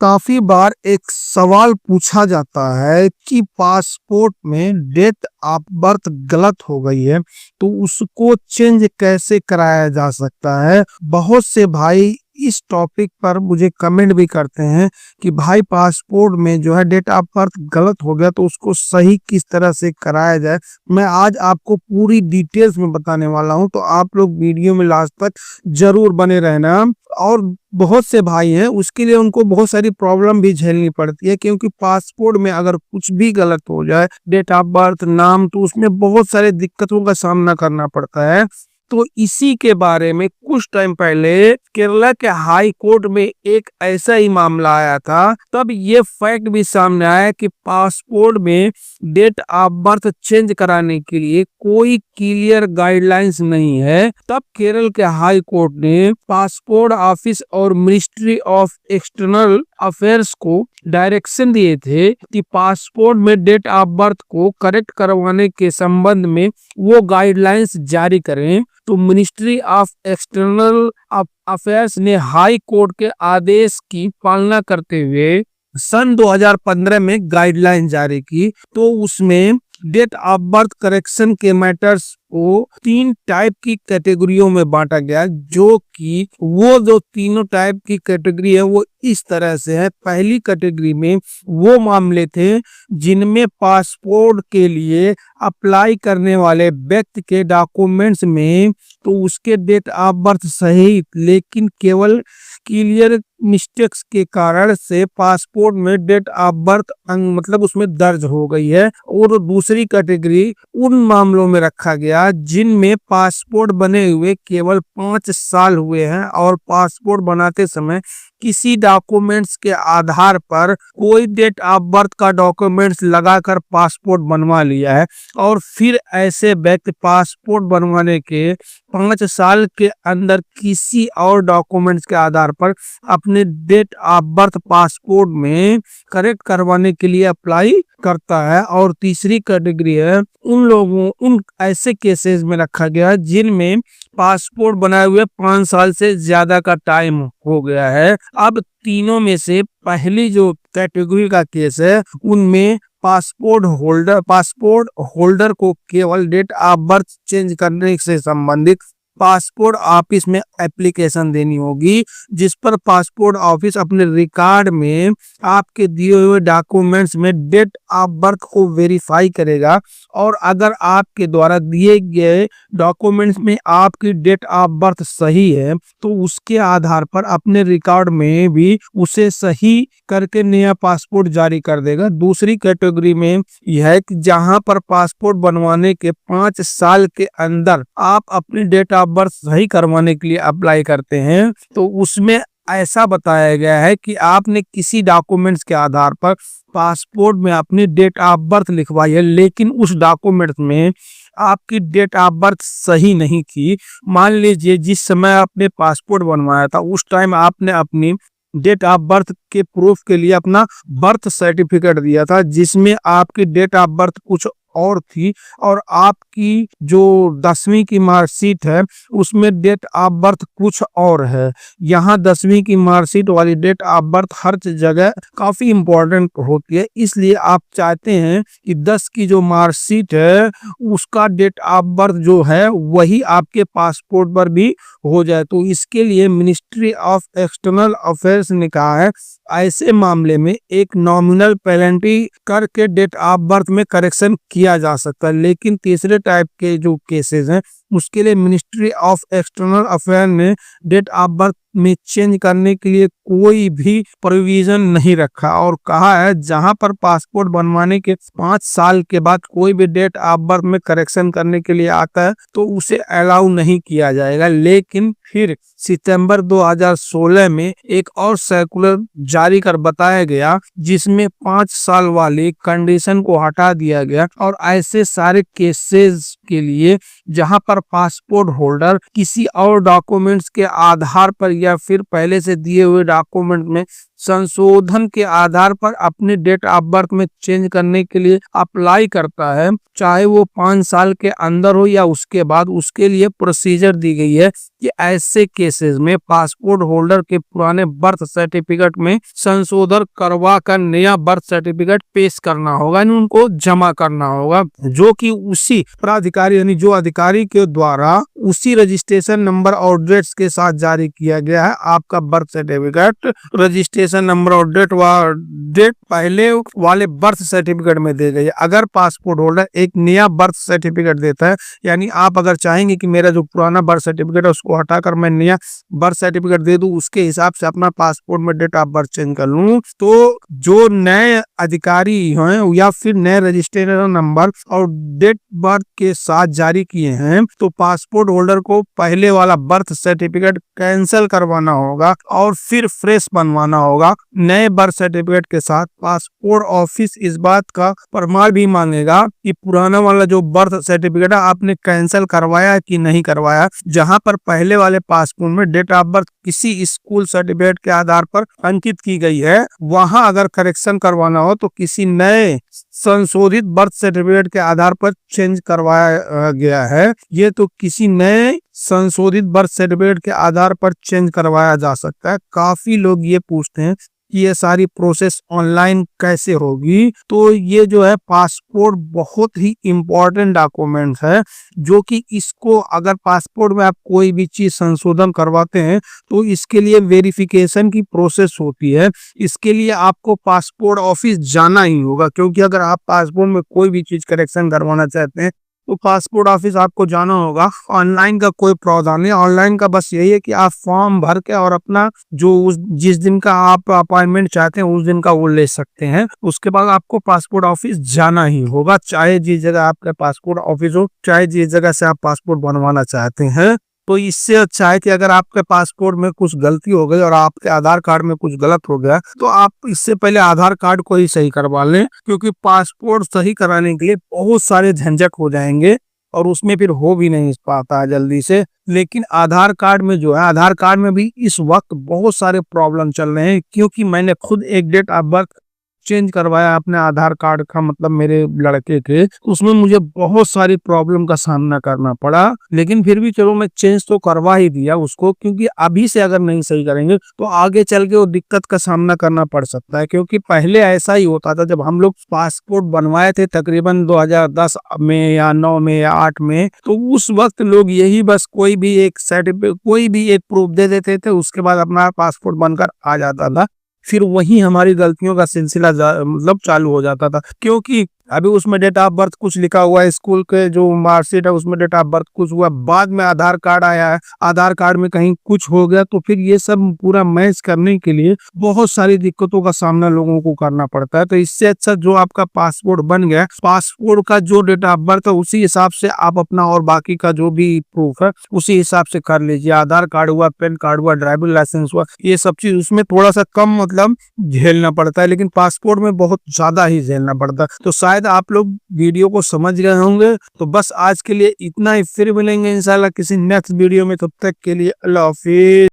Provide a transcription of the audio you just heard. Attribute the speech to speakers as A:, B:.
A: काफी बार एक सवाल पूछा जाता है कि पासपोर्ट में डेट ऑफ बर्थ गलत हो गई है तो उसको चेंज कैसे कराया जा सकता है। बहुत से भाई इस टॉपिक पर मुझे कमेंट भी करते हैं कि भाई पासपोर्ट में जो है डेट ऑफ बर्थ गलत हो गया तो उसको सही किस तरह से कराया जाए। मैं आज आपको पूरी डिटेल्स में बताने वाला हूं, तो आप लोग वीडियो में लास्ट तक जरूर बने रहना। और बहुत से भाई हैं उसके लिए उनको बहुत सारी प्रॉब्लम भी झेलनी पड़ती है, क्योंकि पासपोर्ट में अगर कुछ भी गलत हो जाए, डेट ऑफ बर्थ, नाम, तो उसमें बहुत सारे दिक्कतों का सामना करना पड़ता है। तो इसी के बारे में कुछ टाइम पहले केरला के हाई कोर्ट में एक ऐसा ही मामला आया था। तब ये फैक्ट भी सामने आया कि पासपोर्ट में डेट ऑफ बर्थ चेंज कराने के लिए कोई क्लियर गाइडलाइंस नहीं है। तब केरल के हाई कोर्ट ने पासपोर्ट ऑफिस और मिनिस्ट्री ऑफ एक्सटर्नल अफेयर्स को डायरेक्शन दिए थे कि पासपोर्ट में डेट ऑफ बर्थ को करेक्ट करवाने के संबंध में वो गाइडलाइंस जारी करें। तो मिनिस्ट्री ऑफ एक्सटर्नल अफेयर्स ने हाई कोर्ट के आदेश की पालना करते हुए सन 2015 में गाइडलाइन जारी की। तो उसमें डेट ऑफ बर्थ करेक्शन के मैटर्स को 3 टाइप की कैटेगरियों में बांटा गया, जो कि वो जो तीनों टाइप की कैटेगरी है वो इस तरह से है। पहली कैटेगरी में वो मामले थे जिनमें पासपोर्ट के लिए अप्लाई करने वाले व्यक्ति के डॉक्यूमेंट्स में तो उसके डेट ऑफ बर्थ सही, लेकिन केवल क्लियर मिस्टेक्स के कारण से पासपोर्ट में डेट ऑफ बर्थ मतलब उसमें दर्ज हो गई है। और दूसरी कैटेगरी उन मामलों में रखा गया जिनमें पासपोर्ट बने हुए केवल 5 साल हुए हैं और पासपोर्ट बनाते समय किसी डॉक्यूमेंट्स के आधार पर कोई डेट ऑफ बर्थ का डॉक्यूमेंट्स लगाकर पासपोर्ट बनवा लिया है, और फिर ऐसे व्यक्ति पासपोर्ट बनवाने के 5 साल के अंदर किसी और डॉक्यूमेंट्स के आधार पर अपने डेट ऑफ बर्थ पासपोर्ट में करेक्ट करवाने के लिए अप्लाई करता है। और तीसरी कैटेगरी है उन ऐसे केसेस में रखा गया जिनमें पासपोर्ट बनाए हुए 5 साल से ज्यादा का टाइम हो गया है। अब तीनों में से पहली जो कैटेगरी का केस है उनमें पासपोर्ट होल्डर को केवल डेट ऑफ बर्थ चेंज करने से संबंधित पासपोर्ट ऑफिस में एप्लीकेशन देनी होगी, जिस पर पासपोर्ट ऑफिस अपने रिकॉर्ड में आपके दिए हुए डॉक्यूमेंट्स में डेट ऑफ बर्थ को वेरीफाई करेगा। और अगर आपके द्वारा दिए गए डॉक्यूमेंट्स में आपकी डेट ऑफ बर्थ सही है तो उसके आधार पर अपने रिकॉर्ड में भी उसे सही करके नया पासपोर्ट जारी कर देगा। दूसरी कैटेगरी में यह है कि जहां पर पासपोर्ट बनवाने के 5 साल के अंदर आप अपनी डेट ऑफ बर्थ सही करवाने के लिए अप्लाई करते हैं, तो उसमें ऐसा बताया गया है कि आपने किसी डॉक्यूमेंट्स के आधार पर पासपोर्ट में अपनी डेट ऑफ बर्थ लिखवाई है, लेकिन उस डॉक्यूमेंट में आपकी डेट ऑफ बर्थ सही नहीं थी। मान लीजिए जिस समय आपने पासपोर्ट बनवाया था उस टाइम आपने अपनी डेट ऑफ बर्थ के प्रूफ के लिए अपना बर्थ सर्टिफिकेट दिया था, जिसमें आपकी डेट ऑफ बर्थ कुछ और थी, और आपकी जो 10वीं की मार्कशीट है उसमें डेट ऑफ बर्थ कुछ और है। यहाँ 10वीं की मार्कशीट वाली डेट ऑफ बर्थ हर जगह काफी इंपॉर्टेंट होती है, इसलिए आप चाहते हैं कि 10 की जो मार्कशीट है उसका डेट ऑफ बर्थ जो है वही आपके पासपोर्ट पर भी हो जाए। तो इसके लिए मिनिस्ट्री ऑफ एक्सटर्नल अफेयर्स ने कहा है ऐसे मामले में एक नॉमिनल पेनल्टी करके डेट ऑफ बर्थ में करेक्शन किया जा सकता है। लेकिन तीसरे टाइप के जो केसेस हैं उसके लिए मिनिस्ट्री ऑफ एक्सटर्नल अफेयर ने डेट ऑफ बर्थ में चेंज करने के लिए कोई भी प्रोविजन नहीं रखा, और कहा है जहां पर पासपोर्ट बनवाने के 5 साल के बाद कोई भी डेट ऑफ बर्थ में करेक्शन करने के लिए आता है तो उसे अलाउ नहीं किया जाएगा। लेकिन फिर सितंबर 2016 में एक और सर्कुलर जारी कर बताया गया जिसमें 5 साल वाली कंडीशन को हटा दिया गया, और ऐसे सारे केसेस के लिए जहां पर पासपोर्ट होल्डर किसी और डॉक्यूमेंट्स के आधार पर या फिर पहले से दिए हुए डॉक्यूमेंट में संशोधन के आधार पर अपने डेट ऑफ बर्थ में चेंज करने के लिए अप्लाई करता है, चाहे वो 5 साल के अंदर हो या उसके बाद, उसके लिए प्रोसीजर दी गई है कि ऐसे केसेस में पासपोर्ट होल्डर के पुराने बर्थ सर्टिफिकेट में संशोधन करवा कर नया बर्थ सर्टिफिकेट पेश करना होगा, यानी उनको जमा करना होगा, जो कि उसी प्राधिकारी यानी जो अधिकारी के द्वारा उसी रजिस्ट्रेशन नंबर और डेट्स के साथ जारी किया गया है। आपका बर्थ सर्टिफिकेट रजिस्ट्रेशन नंबर और डेट पहले वाले बर्थ सर्टिफिकेट में दे गई है। अगर पासपोर्ट होल्डर एक नया बर्थ सर्टिफिकेट देता है, यानी आप अगर चाहेंगे कि मेरा जो पुराना बर्थ सर्टिफिकेट है उसको हटाकर मैं नया बर्थ सर्टिफिकेट दे दूं, उसके हिसाब से अपना पासपोर्ट में डेट ऑफ बर्थ चेंज कर लूं, तो जो नए अधिकारी हैं या फिर नए रजिस्ट्रेशन नंबर और डेट बर्थ के साथ जारी किए हैं, तो पासपोर्ट होल्डर को पहले वाला बर्थ सर्टिफिकेट कैंसिल करवाना होगा और फिर फ्रेश बनवाना होगा नए बर्थ सर्टिफिकेट के साथ। पासपोर्ट ऑफिस इस बात का प्रमाण भी मांगेगा कि पुराना वाला जो बर्थ सर्टिफिकेट है आपने कैंसिल करवाया कि नहीं करवाया। जहां पर पहले वाले पासपोर्ट में डेट ऑफ बर्थ किसी स्कूल सर्टिफिकेट के आधार पर अंकित की गई है, वहां अगर करेक्शन करवाना हो तो किसी नए संशोधित बर्थ सर्टिफिकेट के आधार पर चेंज करवाया गया है। ये तो किसी नए संशोधित बर्थ सर्टिफिकेट के आधार पर चेंज करवाया जा सकता है। काफी लोग ये पूछते हैं कि ये सारी प्रोसेस ऑनलाइन कैसे होगी। तो ये जो है पासपोर्ट बहुत ही इम्पोर्टेंट डॉक्यूमेंट है, जो कि इसको अगर पासपोर्ट में आप कोई भी चीज संशोधन करवाते हैं तो इसके लिए वेरिफिकेशन की प्रोसेस होती है। इसके लिए आपको पासपोर्ट ऑफिस जाना ही होगा, क्योंकि अगर आप पासपोर्ट में कोई भी चीज करेक्शन करवाना चाहते हैं तो पासपोर्ट ऑफिस आपको जाना होगा। ऑनलाइन का कोई प्रावधान नहीं, ऑनलाइन का बस यही है कि आप फॉर्म भर के और अपना जो जिस दिन का आप अपॉइंटमेंट चाहते हैं उस दिन का वो ले सकते हैं। उसके बाद आपको पासपोर्ट ऑफिस जाना ही होगा, चाहे जिस जगह आपका पासपोर्ट ऑफिस हो, चाहे जिस जगह से आप पासपोर्ट बनवाना चाहते हैं। तो इससे अच्छा है कि अगर आपके पासपोर्ट में कुछ गलती हो गई और आपके आधार कार्ड में कुछ गलत हो गया तो आप इससे पहले आधार कार्ड को ही सही करवा लें, क्योंकि पासपोर्ट सही कराने के लिए बहुत सारे झंझट हो जाएंगे और उसमें फिर हो भी नहीं पाता है जल्दी से। लेकिन आधार कार्ड में जो है, आधार कार्ड में भी इस वक्त बहुत सारे प्रॉब्लम चल रहे हैं, क्योंकि मैंने खुद एक डेट ऑफ बर्थ चेंज करवाया अपने आधार कार्ड का, मतलब मेरे लड़के के, उसमें मुझे बहुत सारी प्रॉब्लम का सामना करना पड़ा। लेकिन फिर भी चलो मैं चेंज तो करवा ही दिया उसको, क्योंकि अभी से अगर नहीं सही करेंगे तो आगे चल के वो दिक्कत का सामना करना पड़ सकता है। क्योंकि पहले ऐसा ही होता था, जब हम लोग पासपोर्ट बनवाए थे तकरीबन 2010 में या 9 में या 8 में, तो उस वक्त लोग यही बस कोई भी एक सर्टिफिकेट, कोई भी एक प्रूफ दे देते थे, उसके बाद अपना पासपोर्ट बनकर आ जाता था। फिर वही हमारी गलतियों का सिलसिला मतलब चालू हो जाता था, क्योंकि अभी उसमें डेट ऑफ बर्थ कुछ लिखा हुआ है, स्कूल के जो मार्कशीट है उसमें डेट ऑफ बर्थ कुछ हुआ, बाद में आधार कार्ड आया है, आधार कार्ड में कहीं कुछ हो गया, तो फिर ये सब पूरा मैच करने के लिए बहुत सारी दिक्कतों का सामना लोगों को करना पड़ता है। तो इससे अच्छा जो आपका पासपोर्ट बन गया, पासपोर्ट का जो डेट ऑफ बर्थ है उसी हिसाब से आप अपना और बाकी का जो भी प्रूफ है उसी हिसाब से कर लीजिए। आधार कार्ड हुआ, पैन कार्ड हुआ, ड्राइविंग लाइसेंस हुआ, ये सब चीज उसमें थोड़ा सा कम मतलब झेलना पड़ता है, लेकिन पासपोर्ट में बहुत ज्यादा ही झेलना पड़ता है। तो शायद आप लोग वीडियो को समझ गए होंगे। तो बस आज के लिए इतना ही, फिर मिलेंगे इंशाल्लाह किसी नेक्स्ट वीडियो में, तब तक के लिए अल्लाह हाफिज।